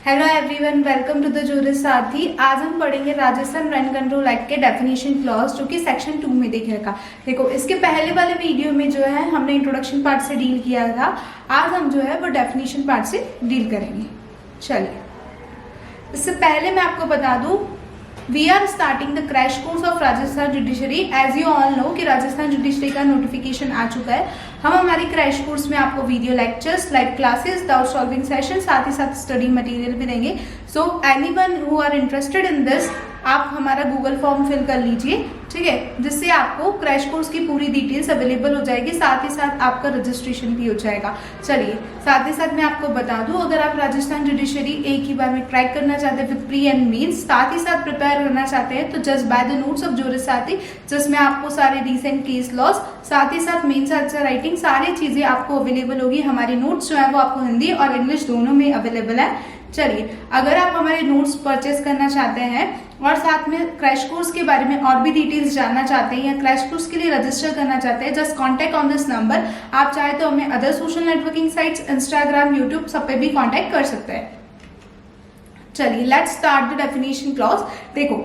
Hello everyone, welcome to the jurist साथी। आज हम पढ़ेंगे राजस्थान रेंट कंट्रोल एक्ट के डेफिनेशन क्लॉज जो कि सेक्शन 2 में दिखेगा। देखो, इसके पहले वाले वीडियो में जो है हमने इंट्रोडक्शन पार्ट से डील किया था। आज हम जो है वो डेफिनेशन पार्ट से डील करेंगे। चलिए, इससे पहले मैं आपको बता दूं, we are starting the crash course of Rajasthan judiciary. As you all know कि राजस्थान जुडिशरी का नोटिफिकेशन आ चुका है। हम हमारी क्रैश कोर्स में आपको video lectures, live classes, doubt solving session, साथ ही साथ स्टडी मटेरियल भी देंगे। So anyone who are interested in this, आप हमारा गूगल फॉर्म फिल कर लीजिए, ठीक है, जिससे आपको क्रैश कोर्स की पूरी डिटेल्स अवेलेबल हो जाएगी। साथ ही साथ आपका रजिस्ट्रेशन भी हो जाएगा। चलिए, साथ ही साथ मैं आपको बता दूं, अगर आप राजस्थान जुडिशरी एक ही बार में ट्रैक करना चाहते हैं विद प्री एंड मीन्स, साथ ही साथ प्रिपेयर करना चाहते हैं, तो just by the notes of jurist साथी, जिसमें आपको सारे रिसेंट केस लॉज, साथ ही साथ मेंस आंसर राइटिंग, सारी चीजें आपको अवेलेबल होगी। हमारी नोट्स जो है वो आपको हिंदी और इंग्लिश दोनों में अवेलेबल है। चलिए, अगर आप हमारे नोट्स परचेस करना चाहते हैं और साथ में क्रैश कोर्स के बारे में और भी डिटेल्स जानना चाहते हैं या क्रैश कोर्स के लिए रजिस्टर करना चाहते हैं, just contact on this number. आप चाहे तो हमें other social networking sites, Instagram, YouTube, सब पे भी कांटेक्ट कर सकते हैं। चलिए, let's start the definition clause. देखो,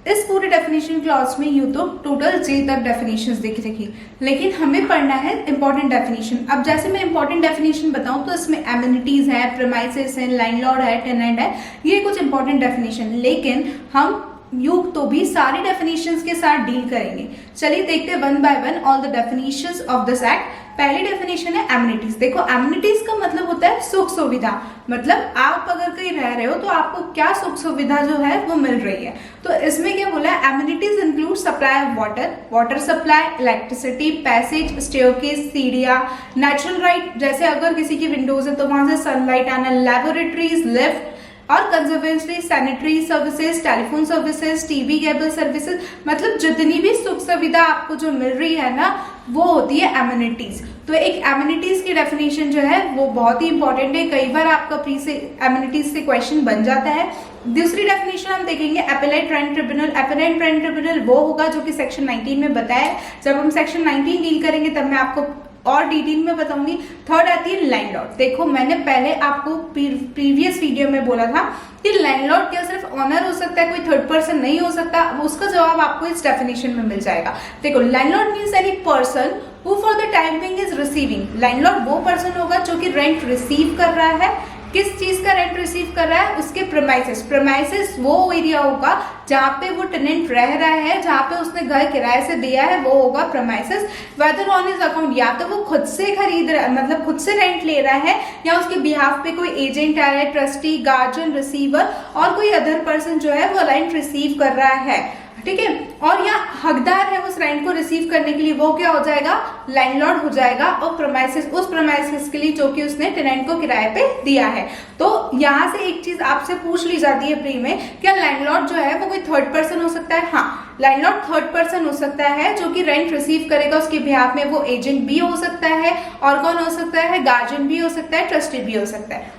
इस पूरे डेफिनेशन क्लॉज में यूं तो टोटल जे तक डेफिनेशंस दिख रही, लेकिन हमें पढ़ना है इंपॉर्टेंट डेफिनेशन। अब जैसे मैं इंपॉर्टेंट डेफिनेशन बताऊं तो इसमें एमिनिटीज है, प्रीमाइसेस है, लैंडलॉर्ड है, टेनेंट है, ये कुछ इंपॉर्टेंट डेफिनेशन। लेकिन हम यूं तो भी सारी डेफिनेशंस के साथ डील करेंगे। चलिए देखते हैं one by one all the definitions of this act. पहली डेफिनेशन है एमिनिटीज। देखो, एमिनिटीज का मतलब होता है सुख सुविधा। मतलब आप अगर कहीं रह रहे हो तो आपको क्या सुख सुविधा जो है वो मिल रही है। तो इसमें क्या बोला है, amenities include supply of water, water supply, electricity, passage, staircase, सीढ़ियां, नेचुरल राइट, जैसे अगर किसी की विंडोज है तो वहां से सनलाइट आना, लेबोरेटरीज, लिफ्ट और conservatory, sanitary services, telephone services, TV cable services, मतलब जितनी भी सुख सुविधा आपको जो मिल रही है ना, वो होती है एमिनिटीज। तो एक एमिनिटीज की डेफिनेशन जो है वो बहुत ही इंपॉर्टेंट है। कई बार आपका प्री से एमिनिटीज से क्वेश्चन बन जाता है। दूसरी डेफिनेशन हम देखेंगे एपेलाइट रेंट ट्रिब्यूनल। एपेलाइट रेंट ट्रिब्यूनल वो होगा जो कि सेक्शन 19 में बताया है। जब हम सेक्शन 19 डील करेंगे तब मैं आपको और डिटेल में बताऊंगी। थर्ड आती है लैंडलॉर्ड। देखो, मैंने पहले आपको प्रीवियस वीडियो में बोला था कि लैंडलॉर्ड क्या सिर्फ ऑनर हो सकता है, कोई थर्ड पर्सन नहीं हो सकता। उसका जवाब आपको इस डेफिनेशन में मिल जाएगा। देखो, landlord means any person who for the time being is receiving. Landlord वो पर्सन होगा जो कि रेंट रिसीव कर रहा है। किस चीज का रेंट रिसीव कर रहा है? उसके प्रीमाइसेस। प्रीमाइसेस वो एरिया होगा जहां पे वो टेनेंट रह रहा है, जहां पे उसने घर किराए से दिया है, वो होगा premises. Whether on his account, या तो वो खुद से खरीद रहा है, मतलब खुद से रेंट ले रहा है, या उसके बिहाफ पे कोई एजेंट आया है, ट्रस्टी, गार्जियन, रिसीवर और कोई अदर पर्सन जो है वो रेंट रिसीव कर रहा है, ठीक है। और या हकदार है उस रेंट को रिसीव करने के लिए, वो क्या हो जाएगा? लैंडलॉर्ड हो जाएगा। और प्रीमाइसेस उस प्रीमाइसेस के लिए जो कि उसने टेनेंट को किराए पे दिया है। तो यहाँ से एक चीज आपसे पूछ ली जाती है प्री में, क्या लैंडलॉर्ड जो है वो कोई थर्ड पर्सन हो सकता है? हाँ, लैंडलॉर्ड थर्ड पर्सन हो सकता है जो कि रेंट रिसीव करेगा। उसके बिहाफ में वो एजेंट भी हो सकता है, और कौन हो सकता है? गार्जियन भी हो सकता है, ट्रस्टी भी हो सकता है।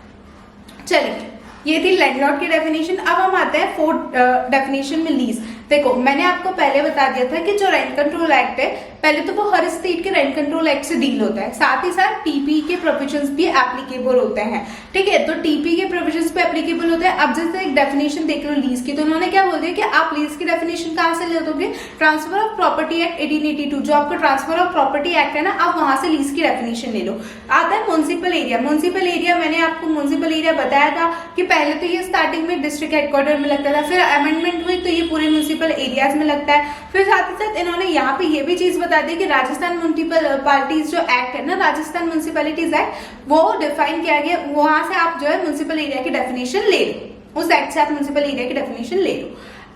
चलिए, ये थी लैंडलॉर्ड की डेफिनेशन। अब हम आते हैं फोर्थ डेफिनेशन में लीज। देखो, मैंने आपको पहले बता दिया था कि जो रेंट कंट्रोल एक्ट है, पहले तो वो हर स्टेट के रेंट कंट्रोल एक्ट से डील होता है। साथ ही साथ टीपी के प्रोविजंस भी एप्लीकेबल होते हैं, ठीक है। तो टीपी के प्रोविजंस पे एप्लीकेबल होते हैं। अब जैसे एक डेफिनेशन देख लो लीज की, तो उन्होंने क्या बोल दिया कि आप लीज की डेफिनेशन कहाँ से ले दोगे? ट्रांसफर ऑफ प्रॉपर्टी एक्ट 1882, जो आपका ट्रांसफर ऑफ प्रॉपर्टी एक्ट है ना, आप वहां से लीज की डेफिनेशन ले लो। आता है म्युनिसिपल एरिया। म्युनिसिपल एरिया मैंने आपको म्युनिसिपल एरिया बताया था कि पहले तो ये स्टार्टिंग में डिस्ट्रिक्ट हेडक्वार्टर में लगता था, फिर अमेंडमेंट हुई तो ये पूरे म्युनिसिपल एरियाज में लगता है। फिर साथ ही साथ इन्होंने यहाँ पे ये भी चीज बता दी कि राजस्थान म्युनिसिपलिटीज जो एक्ट है ना, राजस्थान म्युनिसिपलिटीज एक्ट, वो डिफाइन किया गया। वहां से आप जो है म्युनिसिपल एरिया की डेफिनेशन ले लो, उस एक्ट से आप म्युनिसिपल एरिया की डेफिनेशन ले लो।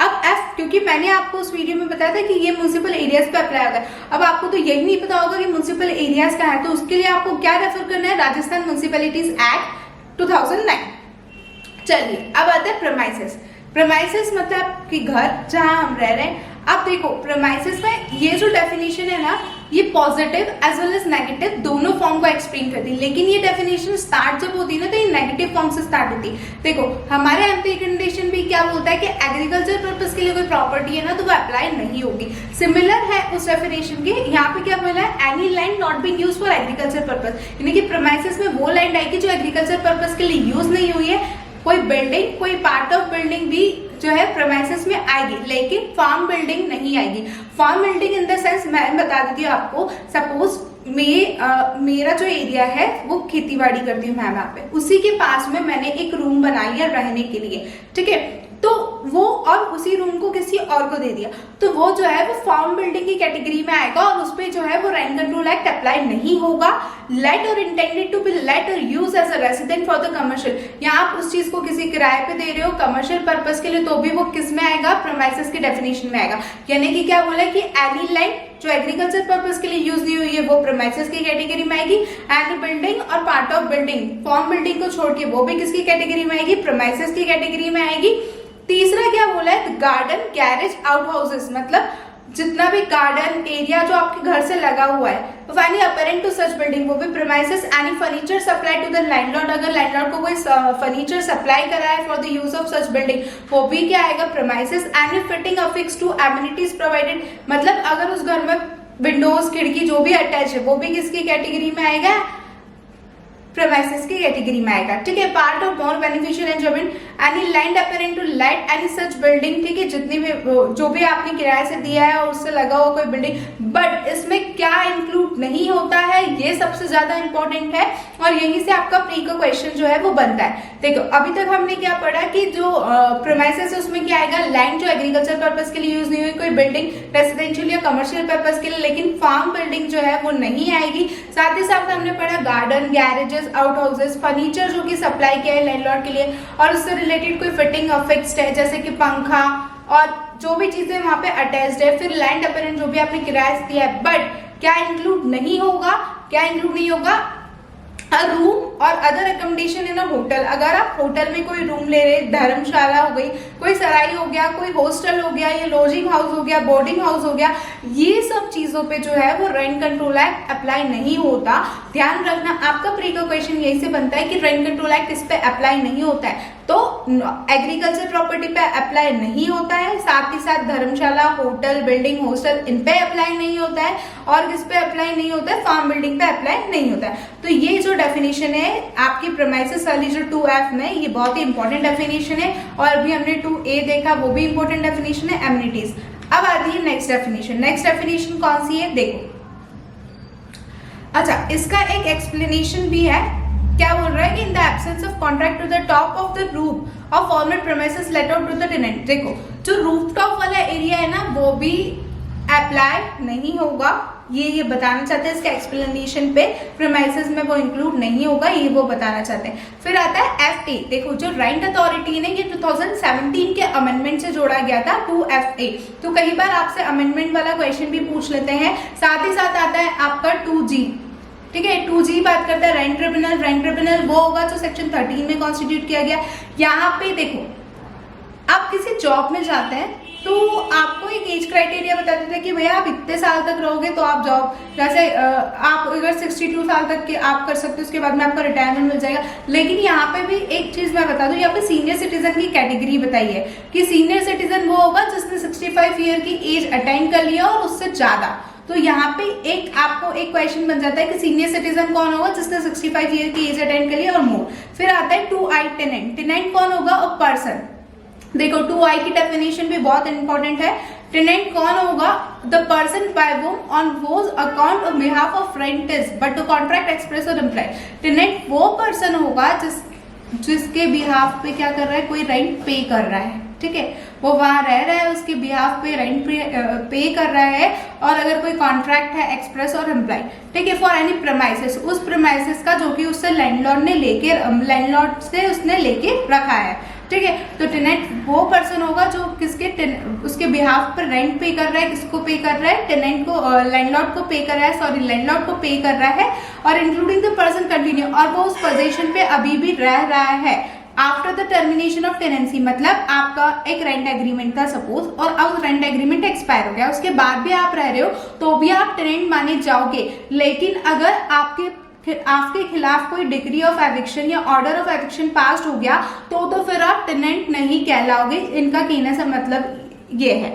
अब एफ, क्योंकि मैंने आपको उस वीडियो में बताया था कि ये म्युनिसिपल एरियाज पे अप्लाई होता है। अब आपको तो यही नहीं पता होगा कि म्युनिसिपल एरियाज क्या है, तो उसके लिए आपको क्या रेफर करना है? राजस्थान म्युनिसिपलिटीज एक्ट 2009। चलिए, अब आता है प्रीमाइसेस। प्रीमाइसेस मतलब कि घर जहां हम रह रहे हैं। अब देखो, प्रीमाइसेस में ये जो डेफिनेशन है ना, ये positive as well as negative दोनों फॉर्म को एक्सप्लेन करती है। लेकिन ये डेफिनेशन स्टार्ट जब होती है ना, तो ये नेगेटिव फॉर्म से स्टार्ट होती है। देखो, हमारे एमपी कंडीशन भी क्या बोलता है कि एग्रीकल्चर पर्पस के लिए कोई प्रॉपर्टी है ना, तो वो अप्लाई नहीं होगी। सिमिलर है उस डेफिनेशन के। यहाँ पे क्या बोला है? Any land not being used for agriculture purpose, यानी कि प्रीमाइसेस में वो लैंड आएगी जो एग्रीकल्चर पर्पस के लिए यूज नहीं हुई है, कोई बिल्डिंग, कोई पार्ट ऑफ बिल्डिंग भी जो है प्रेमाइसेस में आएगी, लेकिन फार्म बिल्डिंग नहीं आएगी। Farm building in the sense मैं बता देती हूँ आपको, सपोज मेरा जो एरिया है वो खेतीबाड़ी करती हूँ मैं वहां पे, उसी के पास में मैंने एक रूम बना लिया रहने के लिए, ठीक है, तो वो और उसी रूम को किसी और को दे दिया, तो वो जो है वो फार्म बिल्डिंग की कैटेगरी में आएगा और उस पर जो है वो रेंट कंट्रोल एक्ट अप्लाई नहीं होगा। लेट और इंटेंडेड टू बी लेट और use as a resident for the commercial, या आप उस चीज को किसी किराए पे दे रहे हो कमर्शियल पर्पज के लिए, तो भी वो किस में आएगा, प्रेमाइसेस की डेफिनेशन में आएगा। यानी कि क्या बोला कि एनी लैंड जो एग्रीकल्चर पर्पज के लिए यूज नहीं हुई है वो प्रेमाइसेस की कैटेगरी में आएगी, एंड बिल्डिंग और part of building form building को छोड़ के वो भी किसकी कैटेगरी में आएगी, प्रेमाइसेस की कैटेगरी में आएगी। तीसरा क्या बोला है, गार्डन, गैरेज, आउट हाउसेस, मतलब जितना भी गार्डन एरिया जो आपके घर से लगा हुआ है, finally appurtenant to such building, वो भी premises. Any furniture supply to the landlord, अगर लैंडलॉर्ड को कोई फर्नीचर सप्लाई करा है for the use of such building, वो भी क्या आएगा, premises. Any fitting affix to amenities provided, मतलब अगर उस घर में विंडोज, खिड़की जो भी अटैच है वो भी किसकी कैटेगरी में आएगा, प्रेमाइसेस की कैटेगरी में आएगा, ठीक है। Part of more beneficial enjoyment, any land appurtenant to let any such building, ठीक है, जितनी भी जो भी आपने किराए से दिया है और उससे लगा हुआ कोई बिल्डिंग, बट इसमें क्या इंक्लूड नहीं होता है, ये सबसे ज्यादा इंपॉर्टेंट है और यहीं से आपका प्री का क्वेश्चन जो है वो बनता है। देखो अभी तक हमने क्या पढ़ा कि जो प्रेमाइसेस है उसमें क्या आएगा, लैंड जो एग्रीकल्चर पर्पज के लिए यूज नहीं हुई, कोई बिल्डिंग रेसिडेंशियल या कमर्शियल पर्पज के लिए, लेकिन फार्म बिल्डिंग जो है वो नहीं आएगी। साथ ही साथ हमने पढ़ा garden, garages, out houses, furniture जो कि सप्लाई किया है लैंडलॉर्ड के लिए और उससे रिलेटेड कोई फिटिंग अफिक्स्ड है जैसे कि पंखा और जो भी चीजें वहां पे अटैच्ड है, फिर लैंड अपेरेंट जो भी आपने किराए से दिया है, बट क्या इंक्लूड नहीं होगा, क्या इंक्लूड नहीं होगा, रूम और अदर अकोमोडेशन इन अ होटल। अगर आप होटल में कोई रूम ले रहे, धर्मशाला हो गई, कोई सराय हो गया, कोई हॉस्टल हो गया, ये लॉजिंग हाउस हो गया, बोर्डिंग हाउस हो गया, ये सब चीजों पे जो है वो रेंट कंट्रोल एक्ट अप्लाई नहीं होता। ध्यान रखना, आपका प्री का क्वेश्चन यही से बनता है कि रेंट कंट्रोल एक्ट इस पे अप्लाई नहीं होता है, तो एग्रीकल्चर प्रॉपर्टी पे अप्लाई नहीं होता है, साथ ही साथ धर्मशाला, होटल, बिल्डिंग, हॉस्टल इन पे अप्लाई नहीं होता है, और किस पे अप्लाई नहीं होता है, फार्म बिल्डिंग पे अप्लाई नहीं होता है। तो ये जो डेफिनेशन है आपकी प्रेमाइसेस वाली जो 2F में, ये बहुत ही इंपॉर्टेंट डेफिनेशन है, और अभी हमने 2A देखा वो भी इंपॉर्टेंट डेफिनेशन है, एमिनिटीज। अब आती है नेक्स्ट डेफिनेशन। नेक्स्ट डेफिनेशन कौन सी है, देखो, अच्छा इसका एक एक्सप्लेनेशन भी है। क्या बोल रहा है कि in the absence of contract to the top of the roof of formal premises let out to the tenant. देखो जो रूफटॉप वाला एरिया है ना वो भी अप्लाई नहीं होगा, ये बताना चाहते हैं इसके एक्सप्लेनेशन पे, प्रीमाइसेस में वो इंक्लूड नहीं होगा, ये वो बताना चाहते हैं। फिर आता है FA। देखो जो रेंट अथॉरिटी ने ये 2017 के अमेंडमेंट से जोड़ा गया था 2FA, तो कई बार आपसे अमेंडमेंट वाला क्वेश्चन भी पूछ लेते हैं। साथ ही साथ आता है आपका 2G, ठीक है, 2G बात करता है रेंट ट्रिब्यूनल। रेंट ट्रिब्यूनल वो होगा जो सेक्शन 13 में कॉन्स्टिट्यूट किया गया। यहाँ पे देखो आप किसी जॉब में जाते हैं तो आपको एक एज क्राइटेरिया बता देते हैं कि भैया आप इतने साल तक रहोगे तो आप जॉब, जैसे आप अगर 62 साल तक के आप कर सकते हो, उसके बाद में आपका रिटायरमेंट मिल जाएगा। लेकिन यहाँ पे भी एक चीज मैं बता दूं, यहाँ पे सीनियर सिटीजन की कैटेगरी बताई है कि सीनियर सिटीजन वो होगा जिसने 65 ईयर की एज अटेंड कर लिया और उससे ज्यादा। तो यहाँ पे एक आपको एक क्वेश्चन बन जाता है कि सीनियर सिटीजन कौन होगा, जिसने 65 ईयर की एज अटेंड कर लिया और मोर। फिर आता है 2I टेनेंट। टेनेंट कौन होगा, अ पर्सन। देखो 2I की डेफिनेशन भी बहुत इंपॉर्टेंट है। टेनेंट कौन होगा, the person by whom on whose account on behalf of rent is but to contract express और इम्प्लाइड। टेनेंट वो पर्सन होगा जिसके बिहाफ पे क्या कर रहा है, कोई रेंट पे कर रहा है, ठीक है, वो वहां रह रहा है, उसके बिहाफ पे रेंट पे कर रहा है, और अगर कोई कॉन्ट्रैक्ट है एक्सप्रेस और एम्प्लॉय, ठीक है, फॉर एनी प्रीमाइसेस, उस प्रीमाइसेस का जो कि उससे लैंडलॉर्ड से उसने लेके रखा है, ठीक है। तो टेनेंट वो पर्सन होगा जो उसके बिहाफ पर रेंट पे कर रहा है। किसको पे कर रहा है, टेनेंट को, लैंडलॉर्ड को पे कर रहा है, सॉरी लैंडलॉर्ड को पे कर रहा है, और इंक्लूडिंग द पर्सन कंटिन्यू, और वो उस पोजीशन पे अभी भी रह रहा है after the termination of tenancy. मतलब आपका एक रेंट एग्रीमेंट था सपोज, और अब रेंट एग्रीमेंट एक्सपायर हो गया, उसके बाद भी आप रह रहे हो तो भी आप टेनेंट माने जाओगे। लेकिन अगर आपके खिलाफ कोई डिग्री ऑफ एविक्शन या ऑर्डर ऑफ एविक्शन पास हो गया तो फिर आप टेनेंट नहीं कहलाओगे। इनका कहने से मतलब ये है,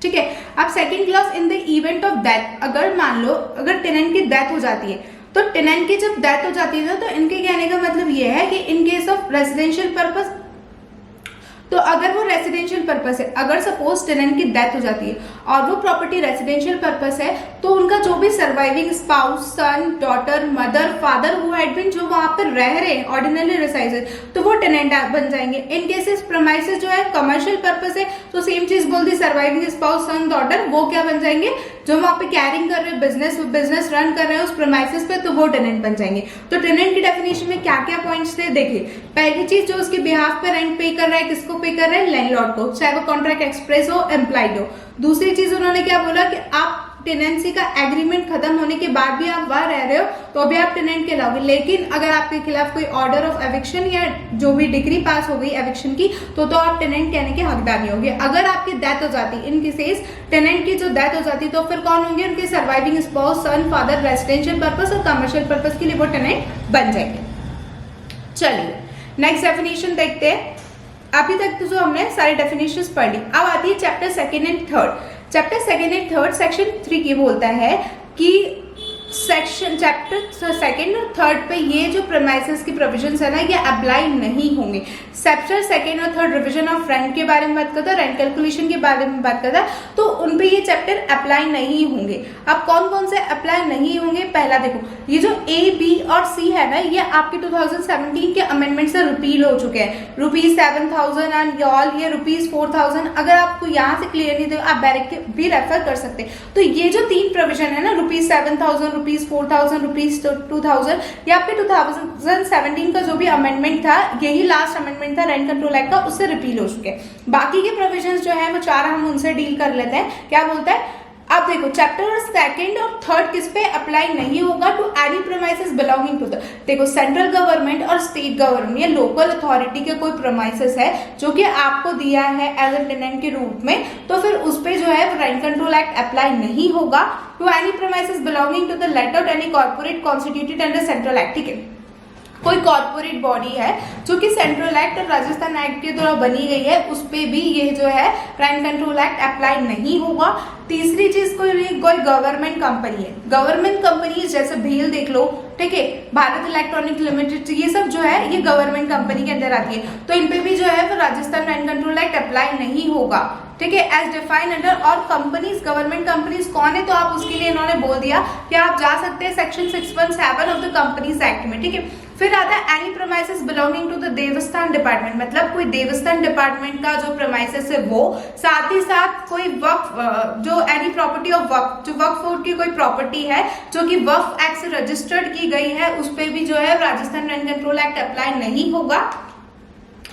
ठीक है। अब second clause, in the event of death, अगर मान लो अगर टेनेंट की डेथ हो जाती है, तो टेनेंट की जब डेथ हो जाती है तो इनके कहने का मतलब ये है कि in case of residential purpose तो अगर वो रेसिडेंशियल पर्पस है, अगर सपोज टेनेंट की डेथ हो जाती है और वो प्रॉपर्टी रेसिडेंशियल पर्पस है, तो उनका जो भी surviving spouse, son, daughter, mother, father who had been, जो वहां पर रह रहे हैं ऑर्डिनरी रेसिडेंस, तो वो टेनेंट बन जाएंगे। इन केसेस प्रेमाइसेस जो है कमर्शियल पर्पस है, तो सेम चीज बोल दी, सर्वाइविंग स्पाउस, सन, डॉटर, वो क्या बन जाएंगे, जो वहां पे कैरिंग कर रहे हैं, बिजनेस रन कर रहे हैं उस प्रेमाइसेस पे, तो वो टेनेंट बन जाएंगे। तो टेनेंट की डेफिनेशन में क्या क्या पॉइंट्स थे देखिए। पहली चीज, जो उसके बिहाफ पे रेंट पे कर रहा है, किसको पे कर रहा है, लैंडलॉर्ड को, चाहे वो कॉन्ट्रैक्ट एक्सप्रेस हो, एम्प्लॉयड हो। दूसरी चीज उन्होंने क्या बोला कि आप टेनेंसी का एग्रीमेंट खत्म होने के बाद भी आप वहां रह रहे हो तो अभी आप टेनेंट कहलाओगे, लेकिन अगर आपके खिलाफ कोई ऑर्डर ऑफ एविक्शन या जो भी डिग्री पास हो गई एविक्शन की, तो आप टेनेंट कहने के हकदार नहीं होंगे। अगर आपकी डेथ हो जाती, इन केसेस टेनेंट की जो डेथ हो जाती, तो फिर कौन होंगे, उनके सर्वाइविंग स्पाउस, सन, फादर, रेसिडेंशियल पर्पस और कमर्शियल पर्पस के लिए वो टेनेंट बन जाएंगे। चलिए नेक्स्ट डेफिनेशन देखते हैं। अभी तक तो जो हमने सारी डेफिनेशंस पढ़ ली, अब आती है chapter second and third. Chapter second and third section 3 की बोलता है कि सेक्शन चैप्टर सेकेंड और थर्ड पे ये जो प्रेमाइसेस की प्रोविजंस है ना, ये अप्लाई नहीं होंगे। चैप्टर सेकेंड और थर्ड रिवीजन ऑफ रेंट के बारे में बात करता है, रेंट कैलकुलेशन के बारे में बात करता है, तो उन पे ये चैप्टर अप्लाई नहीं होंगे। अब कौन कौन से अप्लाई नहीं होंगे, पहला देखो, ये जो ए, बी और सी है ना, ये आपके 2017 के अमेंडमेंट से रिपील हो चुके हैं। ₹7,000 एंड ऑल, ये ₹4,000। अगर आपको यहाँ से क्लियर नहीं, तो आप डायरेक्ट भी रेफर कर सकते हैं। तो ये जो 3 प्रोविजन है ना, ₹7,000, ₹4,000, ₹2,000, या फिर 2017 का जो भी अमेंडमेंट था, यही लास्ट अमेंडमेंट था रेंट कंट्रोल एक्ट का, उससे रिपील हो चुके हैं। बाकी के प्रोविजंस जो है वो 4 हम उनसे डील कर लेते हैं। क्या बोलता है, अब देखो चैप्टर सेकंड और थर्ड किस पे अप्लाई नहीं होगा, to any premises belonging to the, देखो सेंट्रल गवर्नमेंट और स्टेट गवर्नमेंट या लोकल अथॉरिटी के कोई प्रेमाइसेस है जो कि आपको दिया है एज ए टेनेंट के रूप में, तो फिर उस पे जो है रेंट कंट्रोल एक्ट अप्लाई नहीं होगा। To any premises belonging to the let out any corporate constituted under central act, ठीक है, कोई कॉर्पोरेट बॉडी है जो कि सेंट्रल एक्ट और राजस्थान एक्ट के द्वारा बनी गई है, उस पे भी ये जो है रेंट कंट्रोल एक्ट अप्लाई नहीं होगा। तीसरी चीज, कोई गवर्नमेंट कंपनी है, गवर्नमेंट कंपनी जैसे भेल देख लो, ठीक है, भारत इलेक्ट्रॉनिक लिमिटेड, ये सब जो है ये गवर्नमेंट कंपनी के अंदर आती है, तो इन पे भी जो है Rajasthan rent control act apply नहीं होगा, ठीक है, एज डिफाइन अंडर। और कंपनीज, गवर्नमेंट कंपनीज कौन है, तो आप उसके लिए इन्होंने बोल दिया कि आप जा सकते हैं section 617 of the companies act में, ठीक है। फिर आता है any premises belonging to the देवस्थान डिपार्टमेंट, मतलब कोई देवस्थान डिपार्टमेंट का जो प्रेमाइसेस है वो, साथ ही साथ कोई वक्फ, जो एनी प्रॉपर्टी ऑफ वक्फ, जो वक्फ बोर्ड की कोई प्रॉपर्टी है जो कि वक्फ एक्ट से रजिस्टर्ड की गई है, उस पे भी जो है Rajasthan rent control act apply नहीं होगा।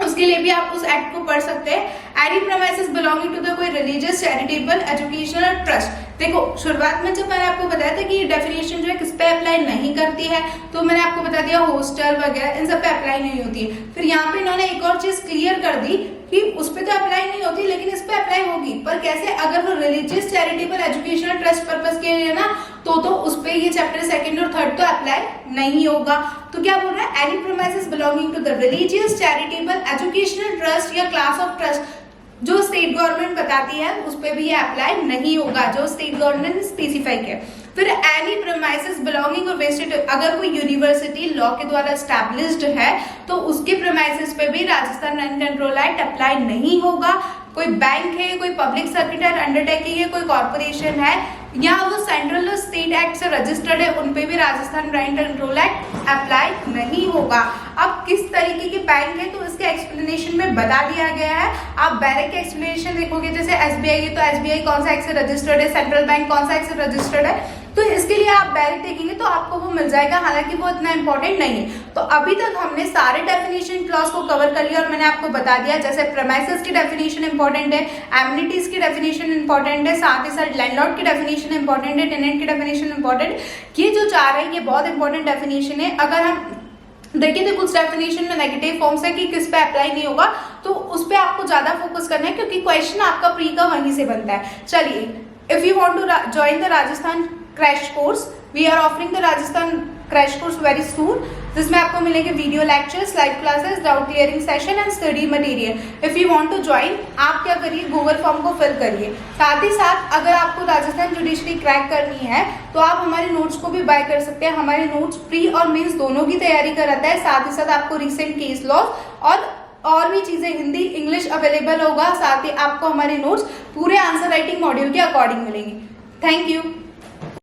उसके लिए भी आप उस एक्ट को पढ़ सकते हैं। Any premises belonging to the कोई रिलीजियस, चैरिटेबल, एजुकेशनल ट्रस्ट, देखो शुरुआत में जब मैंने आपको बताया था कि डेफिनेशन जो है किस पे अप्लाई नहीं करती है, तो मैंने आपको बता दिया हॉस्टल वगैरह इन सब पे अप्लाई नहीं होती है। फिर यहाँ पे इन्होंने एक और चीज क्लियर कर दी कि उस पे तो अप्लाई नहीं होती, लेकिन इस पे अप्लाई होगी, पर कैसे, अगर वो religious, charitable, educational trust purpose के लिए ना, तो उस पे ये चैप्टर सेकंड और थर्ड तो अप्लाई नहीं होगा। तो क्या बोल रहा है, any premises belonging to the religious, charitable, educational trust या क्लास ऑफ ट्रस्ट जो स्टेट गवर्नमेंट बताती है, उस पे भी ये अप्लाई नहीं होगा, जो स्टेट गवर्नमेंट ने स्पेसिफाई किया। फिर एनी प्रेमाइसेस बिलोंगिंग और वेस्टेड, अगर कोई यूनिवर्सिटी लॉ के द्वारा एस्टैब्लिश्ड है तो उसके प्रेमाइसेस पे भी Rajasthan rent control act apply नहीं होगा। कोई बैंक है, कोई पब्लिक सेक्टर अंडरटेकिंग है, कोई कॉर्पोरेशन है, या वो सेंट्रल और स्टेट एक्ट से रजिस्टर्ड है, उन पे भी Rajasthan rent control act apply नहीं होगा। अब किस तरीके के बैंक है, तो इसके एक्सप्लेनेशन में बता दिया गया है। आप बैंक के एक्सप्लेनेशन देखोगे, जैसे एसबीआई है तो एसबीआई कौन सा एक्ट से रजिस्टर्ड है, सेंट्रल बैंक कौन सा एक्ट से रजिस्टर्ड है, तो इसके लिए आप डायरेक्ट देखेंगे तो आपको वो मिल जाएगा, हालांकि वो इतना इंपॉर्टेंट नहीं है। तो अभी तक हमने सारे डेफिनेशन क्लॉज को कवर कर लिया और मैंने आपको बता दिया, जैसे प्रेमाइसेस की डेफिनेशन इंपॉर्टेंट है, एमिनिटीज की डेफिनेशन इंपॉर्टेंट है, साथ ही साथ लैंडलॉर्ड की डेफिनेशन इंपॉर्टेंट है, टेनेंट की डेफिनेशन इंपॉर्टेंट, ये जो 4 है ये बहुत इंपॉर्टेंट डेफिनेशन है। अगर हम देखिए तो कुछ डेफिनेशन में नेगेटिव फॉर्म्स है कि किस पे अप्लाई नहीं होगा, तो उस पे आपको ज्यादा फोकस करना है, क्योंकि क्वेश्चन आपका प्री का वहीं से बनता है। चलिए, if you want to join the Rajasthan crash course, we are offering the Rajasthan crash course very soon, जिसमें आपको मिलेंगे video lectures, live classes, doubt clearing session and study material. If you want to join, आप क्या करिए, Google form को fill करिए। साथ ही साथ अगर आपको राजस्थान जुडिशरी क्रैक करनी है तो आप हमारे नोट्स को भी बाय कर सकते हैं। हमारे नोट्स प्री और मेंस दोनों की तैयारी कराता है, साथ ही साथ आपको रिसेंट केस लॉ और और भी चीज़ें हिंदी इंग्लिश अवेलेबल होगा, साथ ही आपको हमारे नोट्स पूरे आंसर राइटिंग मॉड्यूल के अकॉर्डिंग मिलेंगे। Thank you.